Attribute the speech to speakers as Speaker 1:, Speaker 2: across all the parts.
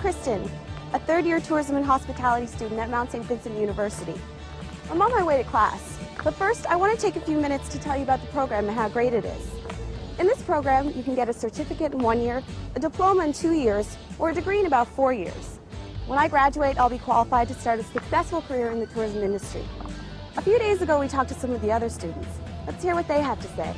Speaker 1: Kristen, a third-year tourism and hospitality student at Mount St. Vincent University. I'm on my way to class, but first I want to take a few minutes to tell you about the program and how great it is. In this program, you can get a certificate in 1 year, a diploma in 2 years, or a degree in about 4 years. When I graduate, I'll be qualified to start a successful career in the tourism industry. A few days ago, we talked to some of the other students. Let's hear what they have to say.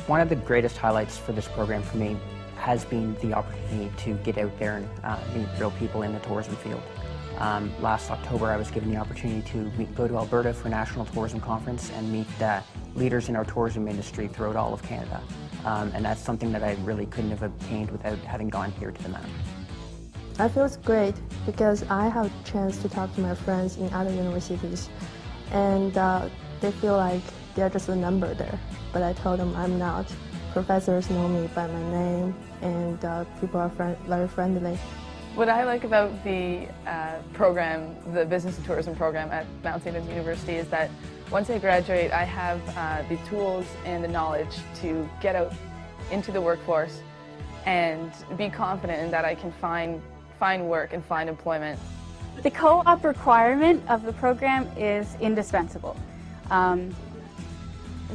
Speaker 2: One of the greatest highlights for this program for me has been the opportunity to get out there and meet real people in the tourism field. Last October, I was given the opportunity to go to Alberta for a national tourism conference and meet leaders in our tourism industry throughout all of Canada. And that's something that I really couldn't have obtained without having gone here to the Mount.
Speaker 3: I feel it's great because I have a chance to talk to my friends in other universities, and they feel like they're just a number there. But I told them I'm not. Professors know me by my name, and people are very friendly.
Speaker 4: What I like about the program, the Business and Tourism program at Mount St. Vincent University, is that once I graduate, I have the tools and the knowledge to get out into the workforce and be confident in that I can find work and find employment.
Speaker 5: The co-op requirement of the program is indispensable.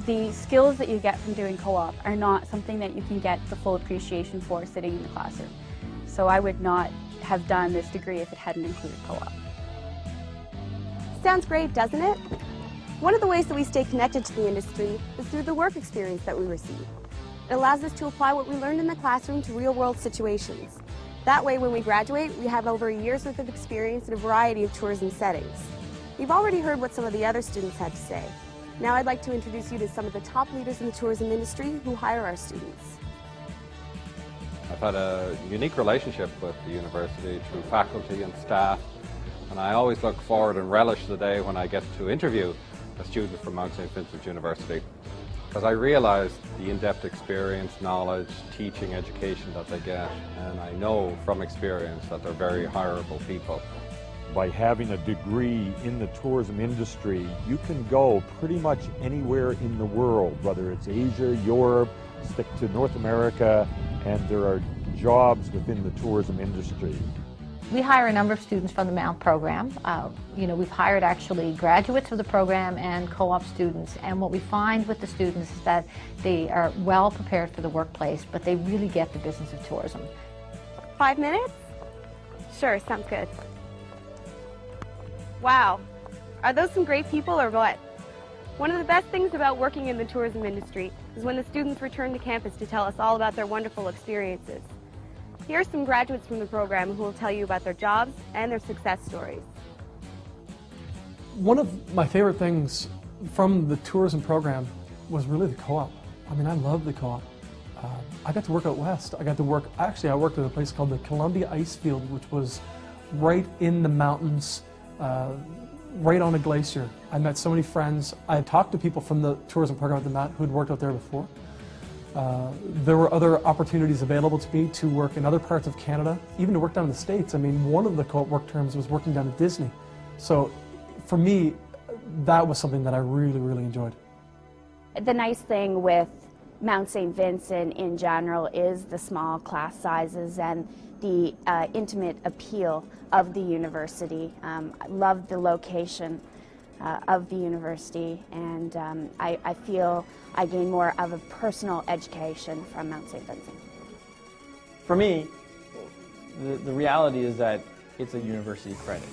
Speaker 5: The skills that you get from doing co-op are not something that you can get the full appreciation for sitting in the classroom. So I would not have done this degree if it hadn't included co-op.
Speaker 1: Sounds great, doesn't it? One of the ways that we stay connected to the industry is through the work experience that we receive. It allows us to apply what we learned in the classroom to real-world situations. That way, when we graduate, we have over a year's worth of experience in a variety of tourism settings. You've already heard what some of the other students had to say. Now I'd like to introduce you to some of the top leaders in the tourism industry who hire our students.
Speaker 6: I've had a unique relationship with the university through faculty and staff, and I always look forward and relish the day when I get to interview a student from Mount St. Vincent University, because I realize the in-depth experience, knowledge, teaching, education that they get, and I know from experience that they're very hireable people.
Speaker 7: By having a degree in the tourism industry, you can go pretty much anywhere in the world, whether it's Asia, Europe, stick to North America, and there are jobs within the tourism industry.
Speaker 8: We hire a number of students from the Mount program. We've hired actually graduates of the program and co-op students, and what we find with the students is that they are well prepared for the workplace, but they really get the business of tourism.
Speaker 1: 5 minutes? Sure, sounds good. Wow, are those some great people or what? One of the best things about working in the tourism industry is when the students return to campus to tell us all about their wonderful experiences. Here are some graduates from the program who will tell you about their jobs and their success stories.
Speaker 9: One of my favorite things from the tourism program was really the co-op. I mean, I love the co-op. I got to work out west. I worked at a place called the Columbia Ice Field, which was right in the mountains, right on a glacier. I met so many friends. I had talked to people from the tourism program at the Mount who had worked out there before. There were other opportunities available to me to work in other parts of Canada, even to work down in the States. I mean, one of the co-op work terms was working down at Disney. So for me, that was something that I really, really enjoyed.
Speaker 5: The nice thing with Mount St. Vincent in general is the small class sizes and the intimate appeal of the university. I love the location of the university, and I feel I gain more of a personal education from Mount St. Vincent.
Speaker 10: For me, the reality is that it's a university credit.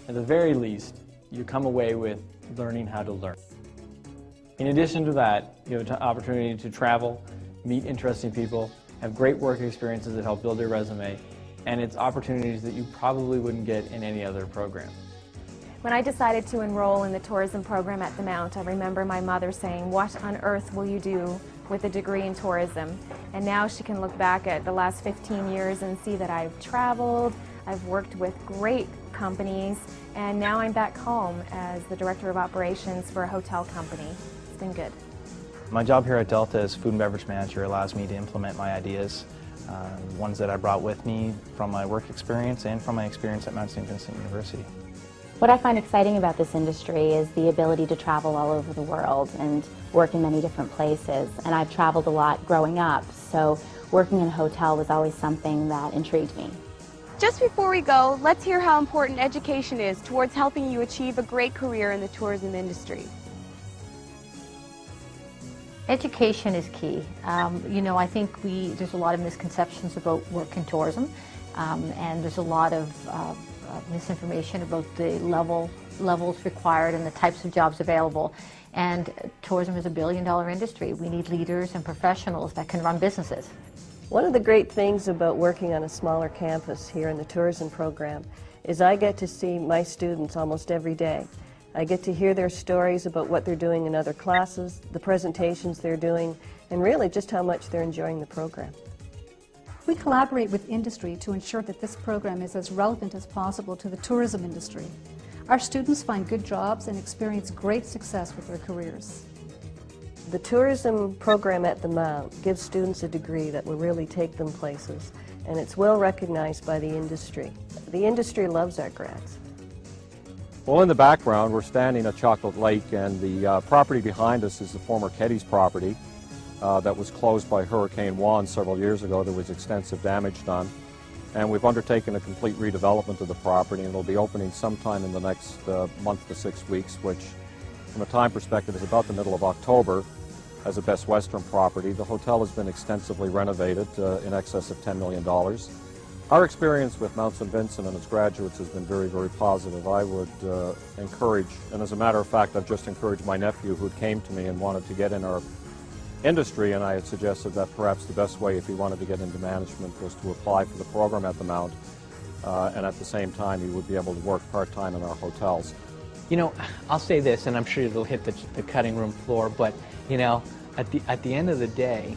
Speaker 10: At the very least, you come away with learning how to learn. In addition to that, you have an opportunity to travel, meet interesting people, have great work experiences that help build your resume, and it's opportunities that you probably wouldn't get in any other program.
Speaker 11: When I decided to enroll in the tourism program at the Mount, I remember my mother saying, "What on earth will you do with a degree in tourism?" And now she can look back at the last 15 years and see that I've traveled, I've worked with great companies, and now I'm back home as the Director of Operations for a hotel company. It's been good.
Speaker 12: My job here at Delta as Food and Beverage Manager allows me to implement my ideas, ones that I brought with me from my work experience and from my experience at Mount St. Vincent University.
Speaker 13: What I find exciting about this industry is the ability to travel all over the world and work in many different places. And I've traveled a lot growing up, so working in a hotel was always something that intrigued me.
Speaker 1: Just before we go, let's hear how important education is towards helping you achieve a great career in the tourism industry.
Speaker 8: Education is key. You know, I think there's a lot of misconceptions about work in tourism, and there's a lot of misinformation about the levels required and the types of jobs available. And tourism is a billion-dollar industry. We need leaders and professionals that can run businesses.
Speaker 14: One of the great things about working on a smaller campus here in the tourism program is I get to see my students almost every day. I get to hear their stories about what they're doing in other classes, the presentations they're doing, and really just how much they're enjoying the program.
Speaker 15: We collaborate with industry to ensure that this program is as relevant as possible to the tourism industry. Our students find good jobs and experience great success with their careers.
Speaker 14: The tourism program at the Mount gives students a degree that will really take them places, and it's well recognized by the industry. The industry loves our grads.
Speaker 7: Well, in the background, we're standing at Chocolate Lake, and the property behind us is the former Keddy's property that was closed by Hurricane Juan several years ago. There was extensive damage done, and we've undertaken a complete redevelopment of the property, and it'll be opening sometime in the next month to 6 weeks, which from a time perspective is about the middle of October as a Best Western property. The hotel has been extensively renovated in excess of $10 million. Our experience with Mount St. Vincent and its graduates has been very, very positive. I would encourage, and as a matter of fact, I've just encouraged my nephew who came to me and wanted to get in our industry, and I had suggested that perhaps the best way if he wanted to get into management was to apply for the program at the Mount, and at the same time he would be able to work part-time in our hotels.
Speaker 16: You know, I'll say this, and I'm sure it'll hit the cutting room floor, but you know, at the end of the day,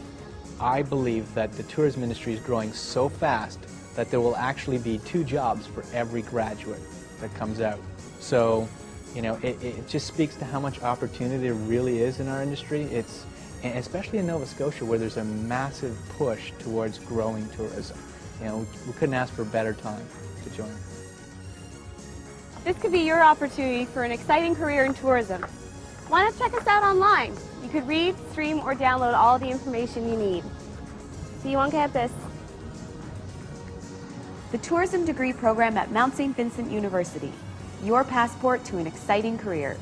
Speaker 16: I believe that the tourism industry is growing so fast that there will actually be 2 jobs for every graduate that comes out. So, you know, it just speaks to how much opportunity there really is in our industry. It's, and especially in Nova Scotia, where there's a massive push towards growing tourism. You know, we couldn't ask for a better time to join.
Speaker 1: This could be your opportunity for an exciting career in tourism. Why not check us out online? You could read, stream, or download all the information you need. See you on campus. The Tourism Degree Program at Mount St. Vincent University. Your passport to an exciting career.